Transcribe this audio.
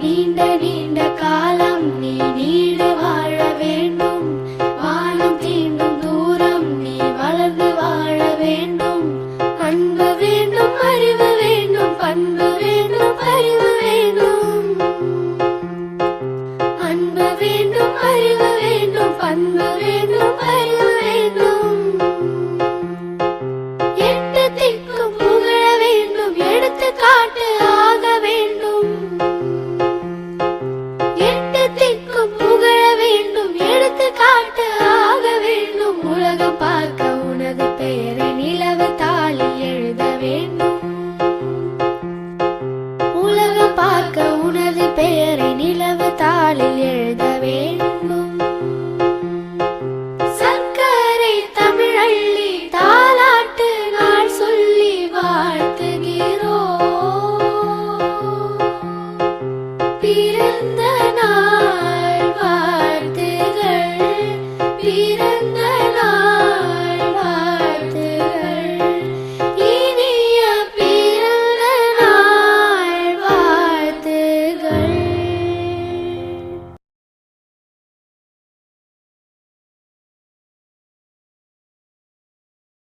நீண்ட நீண்ட காலம் நீ நீடு வாழ வேண்டும். வானம் தீண்டும் தூரம் நீ வளர்ந்து வாழ வேண்டும். அன்பு வேண்டும், அறிவு வேண்டும், பண்பு வேண்டும், அறிவு வேண்டும். அன்பு வேண்டும், அறிவு வேண்டும், பண்பு வேண்டும், அறிவு வேண்டும். எட்டு திக்கும் புகழ வேண்டும், எடுத்துக்காட்டு ஆக வேண்டும். எட்டு திக்கும் புகழ வேண்டும், எடுத்துக்காட்டு ஆக வேண்டும். உலகம் பார்க்க உனது பெயரை நிலவு தாளில் எழுத வேண்டும். உலகம் பார்க்க உனது பெயரை நிலவு தாளில் எழுத வேண்டும். சர்க்கரை தமிழள்ளி தாலாட்டு நாள் சொல்லி வாழ்த்துகிறோம். பிறந்த நாள் வாழ்த்துகள்.